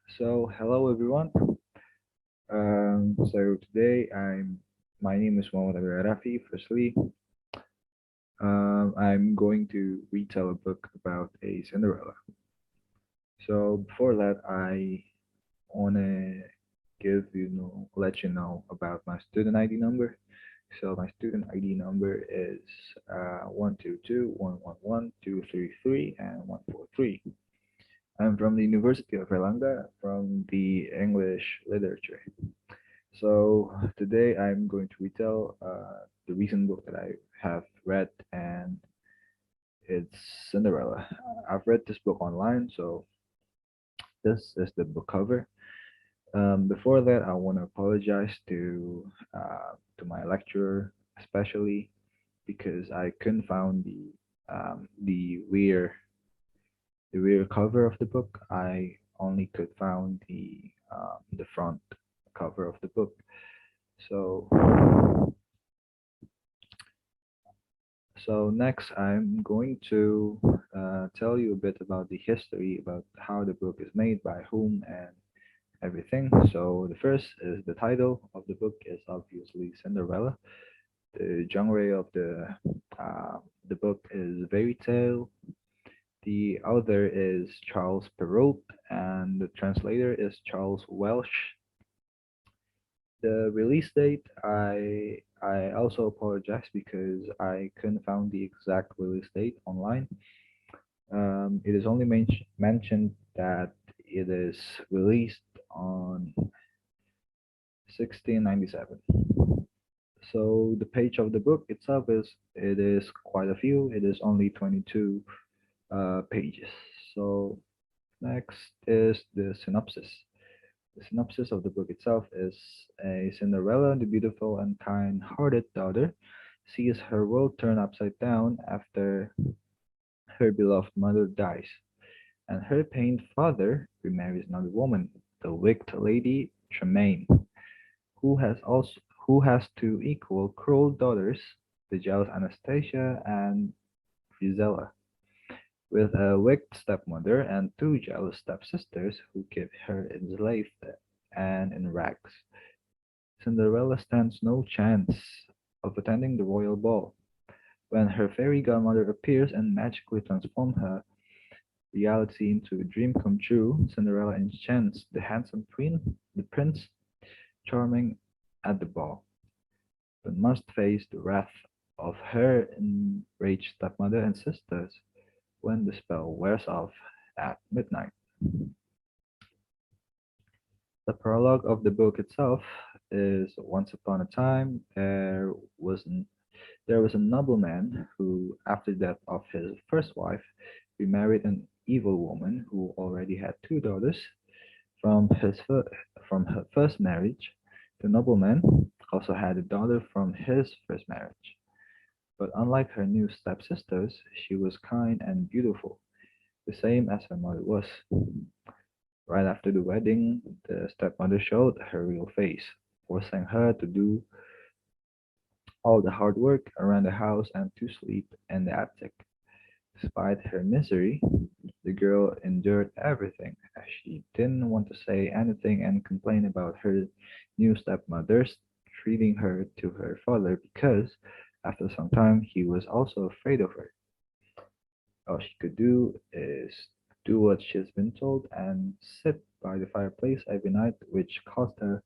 Hello everyone. Today my name is Nabil Arrafi. Firstly, I'm going to retell a book about a Cinderella. So before that, I wanna let you know about my student ID number. So my student ID number is 122 111 233 and 143. I'm from the University of Erlangen from the English literature. So today I'm going to retell the recent book that I have read, and it's Cinderella. I've read this book online, so this is the book cover. Before that, I want to apologize to my lecturer, especially because I couldn't find the rear cover of the book. I only could found the front cover of the book. So So next, I'm going to tell you a bit about the history, about how the book is made, by whom, and everything. So the first is the title of the book is obviously Cinderella. The genre of the book is fairy tale. The author is Charles Perrault, and the translator is Charles Welsh. The release date, I also apologize because I couldn't find the exact release date online. It is only mentioned that it is released on 1697. So the page of the book itself is quite a few. It is only 22 pages. So next is the synopsis. The synopsis of the book itself is a Cinderella, the beautiful and kind-hearted daughter, sees her world turn upside down after her beloved mother dies, and her pained father remarries another woman, the wicked Lady Tremaine, who has two equal cruel daughters, the jealous Anastasia and Gisela, with a wicked stepmother and two jealous stepsisters who keep her enslaved and in rags. Cinderella stands no chance of attending the royal ball. When her fairy godmother appears and magically transforms her reality into a dream come true, Cinderella enchants the prince charming at the ball, but must face the wrath of her enraged stepmother and sisters when the spell wears off at midnight. The prologue of the book itself is once upon a time there was a nobleman who, after the death of his first wife, remarried an evil woman who already had two daughters from from her first marriage. The nobleman also had a daughter from his first marriage, but unlike her new stepsisters, she was kind and beautiful, the same as her mother was. Right after the wedding, the stepmother showed her real face, forcing her to do all the hard work around the house and to sleep in the attic. Despite her misery, the girl endured everything, as she didn't want to say anything and complain about her new stepmother's treating her to her father because, after some time, he was also afraid of her. All she could do is do what she's been told and sit by the fireplace every night, which caused her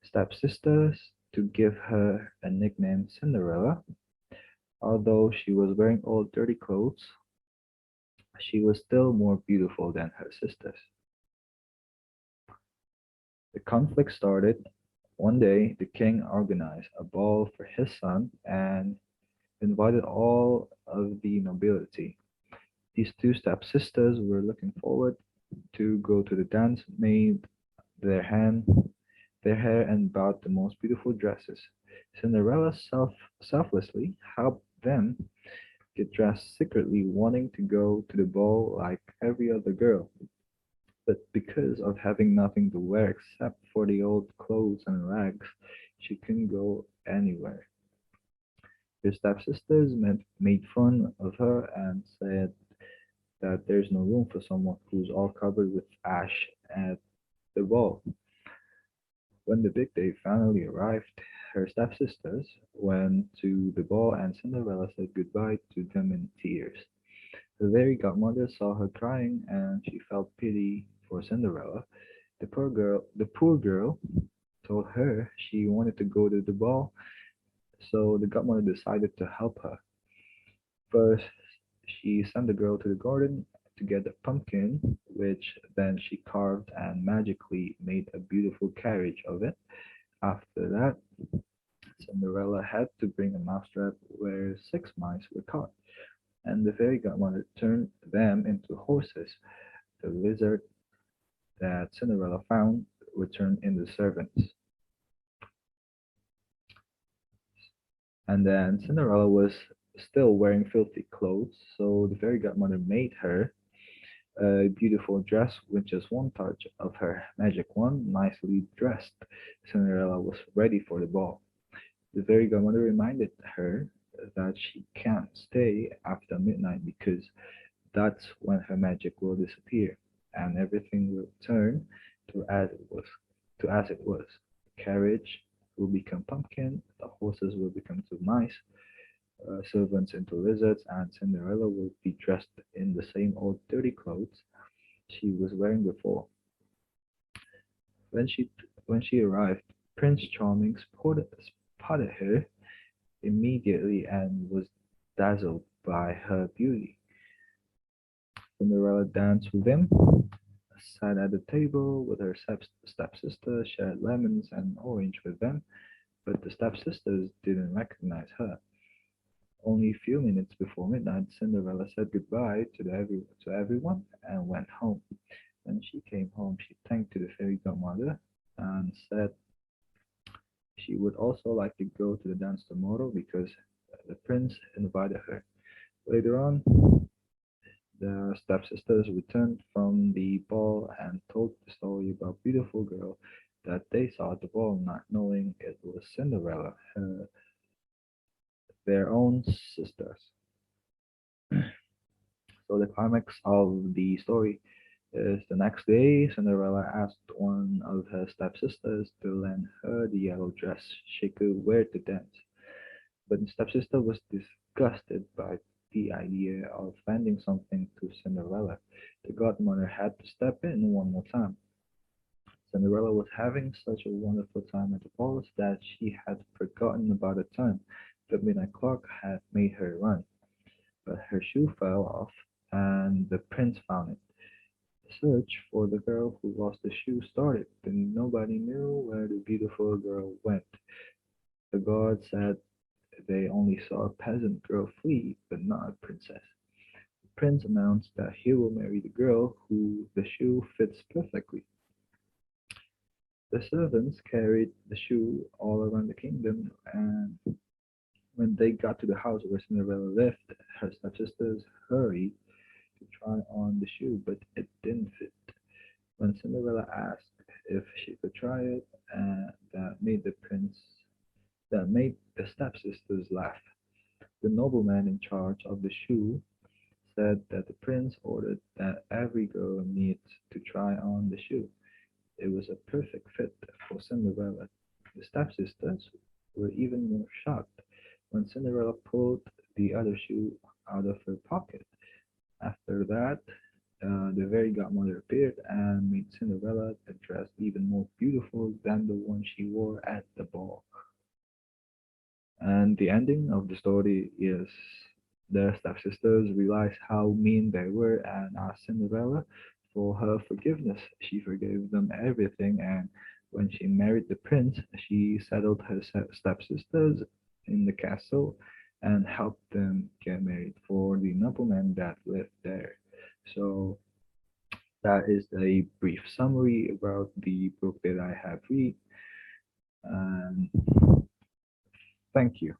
stepsisters to give her a nickname Cinderella. Although she was wearing old dirty clothes, she was still more beautiful than her sisters. The conflict started one day. The king organized a ball for his son and invited all of the nobility. These two stepsisters were looking forward to go to the dance, made their hand their hair and bought the most beautiful dresses. Cinderella selflessly helped them get dressed secretly, wanting to go to the ball like every other girl. But because of having nothing to wear except for the old clothes and rags, she couldn't go anywhere. Her stepsisters made fun of her and said that there's no room for someone who's all covered with ash the ball. When the big day finally arrived, her stepsisters went to the ball and Cinderella said goodbye to them in tears. The fairy godmother saw her crying and she felt pity for Cinderella. The poor girl told her she wanted to go to the ball, so the godmother decided to help her. First, she sent the girl to the garden to get a pumpkin, which then she carved and magically made a beautiful carriage of it. After that, Cinderella had to bring a mousetrap where 6 mice were caught, and the fairy godmother turned them into horses. The lizard that Cinderella found were turned into servants. And then Cinderella was still wearing filthy clothes, so the fairy godmother made her a beautiful dress with just one touch of her magic wand, nicely dressed. Cinderella was ready for the ball. The fairy godmother reminded her that she can't stay after midnight because that's when her magic will disappear and everything will turn to as it was. To as it was. The carriage will become pumpkin, the horses will become two mice, servants into lizards, and Cinderella will be dressed in the same old dirty clothes she was wearing before. When she when she arrived, Prince Charming spotted her immediately and was dazzled by her beauty. Cinderella danced with him, sat at the table with her stepsister, shared lemons and orange with them, but the stepsisters didn't recognize her. Only a few minutes before midnight, Cinderella said goodbye to everyone and went home. When she came home, she thanked to the fairy godmother and said she would also like to go to the dance tomorrow because the prince invited her. Later on, the stepsisters returned from the ball and told the story about beautiful girl that they saw at the ball, not knowing it was Cinderella, their own sisters. So the climax of the story is the next day, Cinderella asked one of her stepsisters to lend her the yellow dress she could wear to dance. But the stepsister was disgusted by the idea of lending something to Cinderella. The godmother had to step in one more time. Cinderella was having such a wonderful time at the ball that she had forgotten about the time. The midnight clock had made her run, but her shoe fell off, and the prince found it. The search for the girl who lost the shoe started, but nobody knew where the beautiful girl went. The guards said they only saw a peasant girl flee, but not a princess. The prince announced that he will marry the girl who the shoe fits perfectly. The servants carried the shoe all around the kingdom, and when they got to the house where Cinderella lived, her stepsisters hurried to try on the shoe, but it didn't fit. When Cinderella asked if she could try it, that made the stepsisters laugh. The nobleman in charge of the shoe said that the prince ordered that every girl needs to try on the shoe. It was a perfect fit for Cinderella. The stepsisters were even more shocked when Cinderella pulled the other shoe out of her pocket. After that, the fairy godmother appeared and made Cinderella a dress even more beautiful than the one she wore at the ball. And the ending of the story is the stepsisters realized how mean they were and asked Cinderella for her forgiveness. She forgave them everything, and when she married the prince, she settled her stepsisters in the castle and helped them get married for the nobleman that lived there. So that is a brief summary about the book that I have read, and thank you.